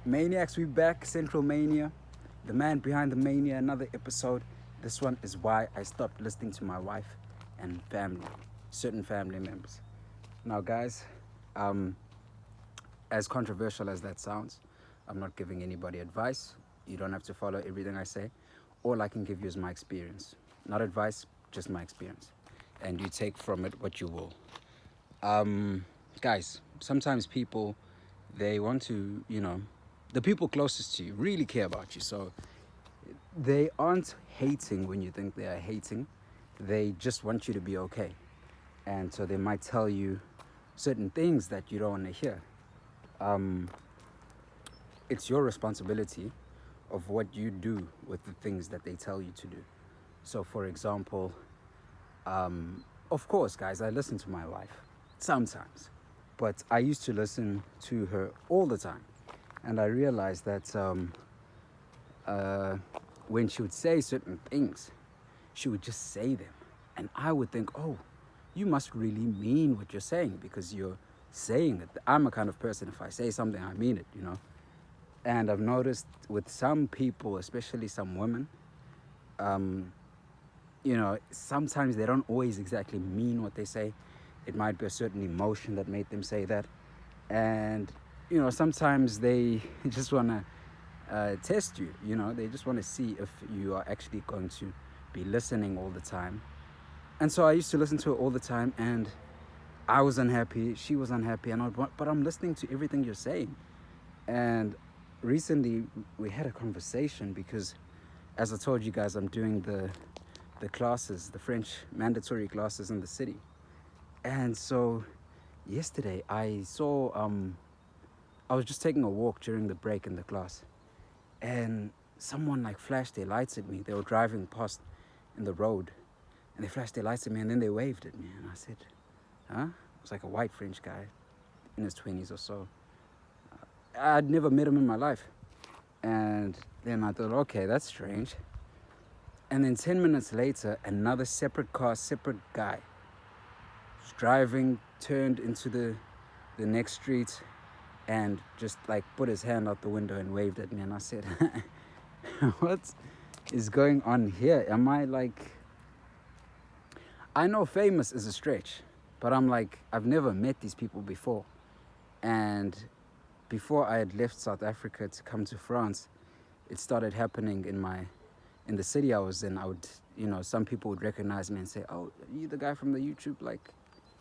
Maniacs, we back. Central Mania, the man behind the mania, another episode. This one is why I stopped listening to my wife and family, certain family members. Now, guys, um, as controversial as that sounds, I'm not giving anybody advice. You don't have to follow everything I say. All I can give you is my experience. Not advice, just my experience. And you take from it what you will. Guys, sometimes people, they want to, the people closest to you really care about you. So they aren't hating when you think they are hating. They just want you to be okay. And so they might tell you certain things that you don't want to hear. It's your responsibility of what you do with the things that they tell you to do. So, for example, of course, guys, I listen to my wife sometimes, but I used to listen to her all the time. And I realized that when she would say certain things, she would just say them. And I would think, oh, you must really mean what you're saying because you're saying it. I'm a kind of person, if I say something, I mean it. And I've noticed with some people, especially some women, sometimes they don't always exactly mean what they say. It might be a certain emotion that made them say that. And, sometimes they just want to test you, they just want to see if you are actually going to be listening all the time. And so I used to listen to her all the time, and I was unhappy, she was unhappy, and but I'm listening to everything you're saying. And recently we had a conversation because, as I told you guys, I'm doing the classes, the French mandatory classes in the city. And so yesterday I saw, I was just taking a walk during the break in the class, and someone flashed their lights at me. They were driving past in the road, and they flashed their lights at me, and then they waved at me, and I said, huh? It was like a white French guy in his 20s or so. I'd never met him in my life. And then I thought, okay, that's strange. And then 10 minutes later, another separate car, separate guy was driving, turned into the next street, and just put his hand out the window and waved at me. And I said, what is going on here? Am I know famous is a stretch, but I'm I've never met these people before. And before I had left South Africa to come to France, it started happening in the city I was in. I would, some people would recognize me and say, oh, you the guy from the YouTube,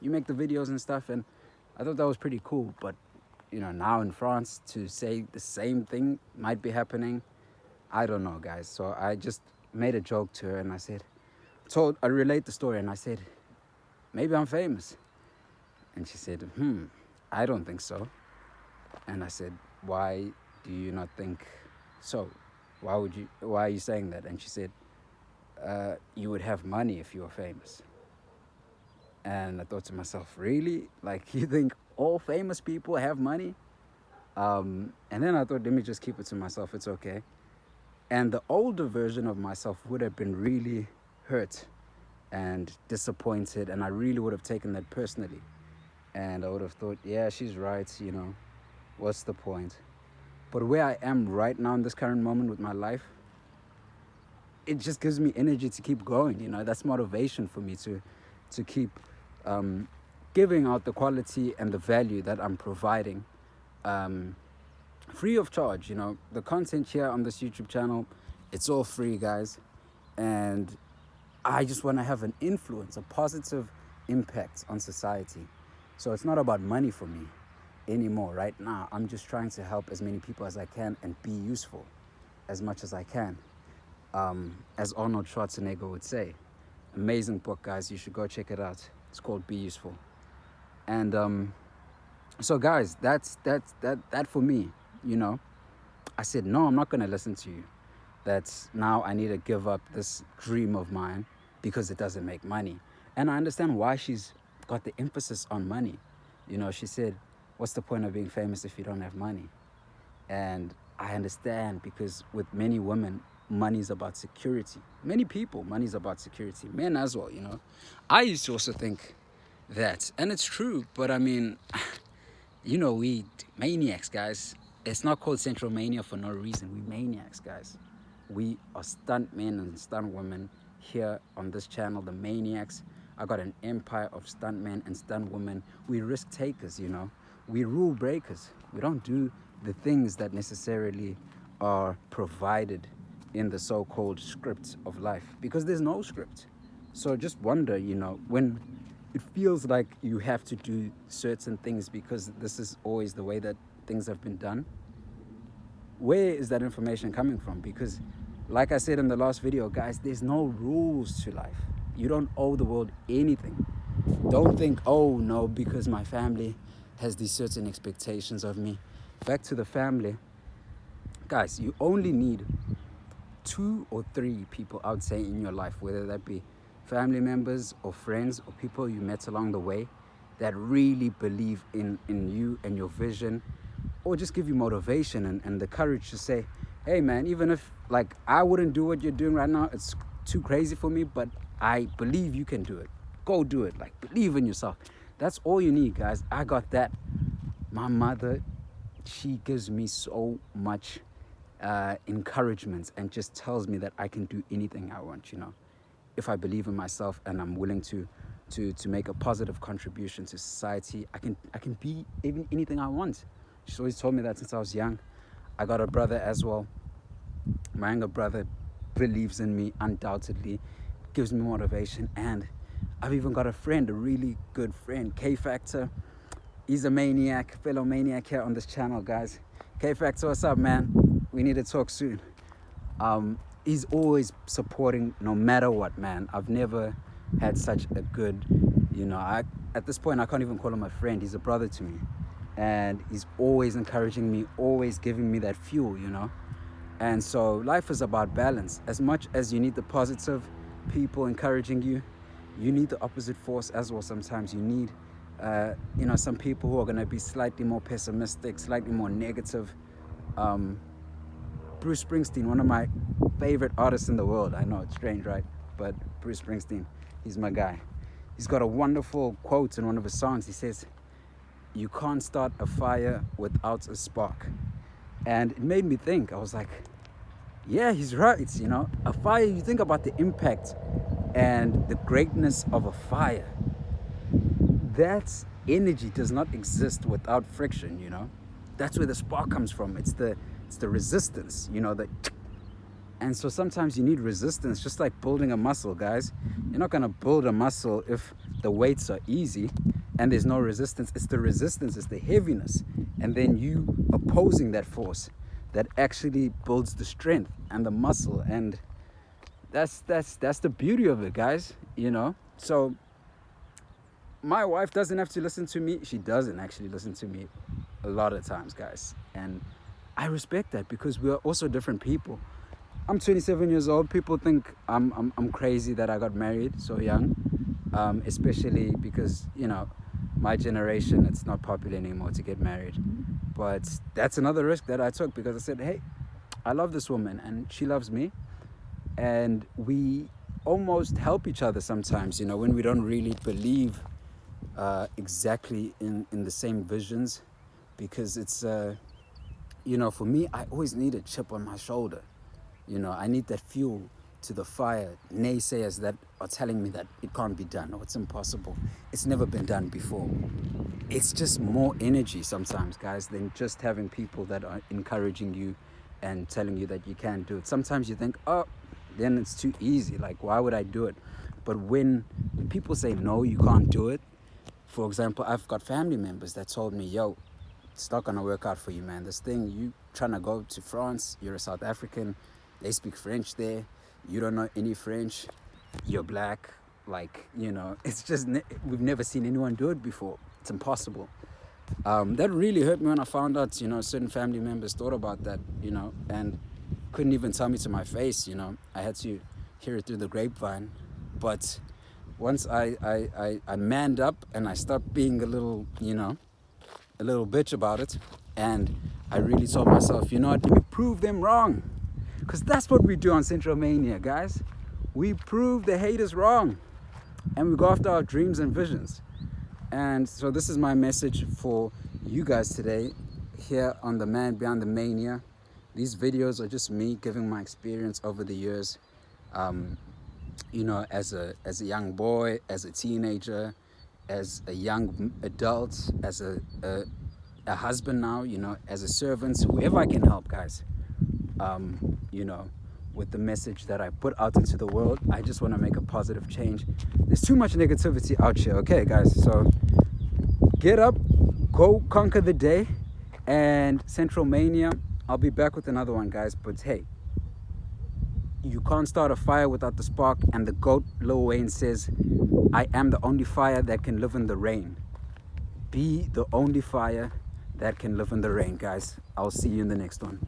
you make the videos and stuff. And I thought that was pretty cool. But, now in France, to say the same thing might be happening, I don't know, guys. So I just made a joke to her, and I relate the story, and I said, maybe I'm famous. And she said, I don't think so. And I said, why do you not think so? Why are you saying that? And she said, you would have money if you were famous. And I thought to myself, really? You think all famous people have money? And then I thought, let me just keep it to myself. It's okay. And the older version of myself would have been really hurt and disappointed. And I really would have taken that personally. And I would have thought, yeah, she's right, what's the point? But where I am right now in this current moment with my life, it just gives me energy to keep going. That's motivation for me to keep giving out the quality and the value that I'm providing free of charge. The content here on this YouTube channel, it's all free, guys. And I just want to have an influence, a positive impact on society. So it's not about money for me anymore right now. I'm just trying to help as many people as I can and be useful as much as I can. As Arnold Schwarzenegger would say. Amazing book, guys. You should go check it out. It's called Be Useful. And so, guys, that's that for me. I said, no, I'm not going to listen to you. That's now I need to give up this dream of mine because it doesn't make money. And I understand why she's got the emphasis on money. She said, what's the point of being famous if you don't have money? And I understand, because with many women, money is about security. Many people, money is about security. Men as well, I used to also think that. And it's true. But I mean, we maniacs, guys. It's not called Central Mania for no reason. We maniacs, guys. We are stunt men and stunt women here on this channel, the Maniacs. I got an empire of stunt men and stunt women. We risk takers, you know. We rule breakers. We don't do the things that necessarily are provided in the so-called script of life, because there's no script. So just wonder, you know, when it feels like you have to do certain things because this is always the way that things have been done, where is that information coming from? Because like I said in the last video, guys, there's no rules to life. You don't owe the world anything. Don't think, oh no, because my family has these certain expectations of me. Back to the family. Guys, you only need 2 or 3 people, I would say, in your life, whether that be family members or friends or people you met along the way that really believe in you and your vision, or just give you motivation and the courage to say, hey man, even if like I wouldn't do what you're doing right now, it's too crazy for me, but I believe you can do it. Go do it. Like, believe in yourself. That's all you need, guys. I got that. My mother, she gives me so much encouragement and just tells me that I can do anything I want, you know, if I believe in myself and I'm willing to make a positive contribution to society. I can be even anything I want. She's always told me that since I was young. I got a brother as well. My younger brother believes in me undoubtedly, gives me motivation, and I've even got a friend, a really good friend, K Factor. He's a maniac, fellow maniac here on this channel, guys. K Factor, what's up, man? We need to talk soon. He's always supporting no matter what, man. I've never had such a good, you know, at this point I can't even call him a friend. He's a brother to me. And he's always encouraging me, always giving me that fuel, you know. And so life is about balance. As much as you need the positive people encouraging you, you need the opposite force as well. Sometimes you need, you know, some people who are going to be slightly more pessimistic, slightly more negative. Bruce Springsteen, one of my favorite artists in the world. I know it's strange, right? But Bruce Springsteen, he's my guy. He's got a wonderful quote in one of his songs. He says, "You can't start a fire without a spark." And it made me think. I was like, yeah, he's right. You know, a fire, you think about the impact and the greatness of a fire. That energy does not exist without friction, you know. That's where the spark comes from. It's the resistance, you know, and so sometimes you need resistance, just like building a muscle, guys. You're not going to build a muscle if the weights are easy and there's no resistance. It's the resistance, it's the heaviness, and then you opposing that force that actually builds the strength and the muscle. And that's the beauty of it, guys, you know. So my wife doesn't have to listen to me. She doesn't actually listen to me a lot of times, guys, and I respect that, because we are also different people. I'm 27 years old. People think I'm crazy that I got married so young, especially because, you know, my generation, it's not popular anymore to get married. But that's another risk that I took, because I said, hey, I love this woman and she loves me, and we almost help each other sometimes, you know, when we don't really believe exactly in the same visions, because it's you know, for me, I always need a chip on my shoulder. You know, I need that fuel to the fire. Naysayers that are telling me that it can't be done or it's impossible. It's never been done before. It's just more energy sometimes, guys, than just having people that are encouraging you and telling you that you can't do it. Sometimes you think, oh, then it's too easy. Like, why would I do it? But when people say, no, you can't do it. For example, I've got family members that told me, yo, it's not going to work out for you, man. This thing, you trying to go to France, you're a South African, they speak French there, you don't know any French, you're black, like, you know, it's just, we've never seen anyone do it before. It's impossible. That really hurt me when I found out, you know, certain family members thought about that, you know, and couldn't even tell me to my face, you know. I had to hear it through the grapevine. But once I manned up and I stopped being a little, you know, a little bitch about it, and I really told myself, you know what, let me prove them wrong, because that's what we do on Central Mania, guys. We prove the haters wrong, and we go after our dreams and visions. And so this is my message for you guys today. here on The Man Beyond the Mania. These videos are just me giving my experience over the years. You know, as a young boy, as a teenager, as a young adult, as a husband now, you know, as a servant, whoever I can help, guys. You know, with the message that I put out into the world, I just want to make a positive change. There's too much negativity out here, okay, guys? So get up, go conquer the day, and Central Mania, I'll be back with another one, guys. But hey, you can't start a fire without the spark, and the GOAT Lil Wayne says, I am the only fire that can live in the rain. Be the only fire that can live in the rain, guys. I'll see you in the next one.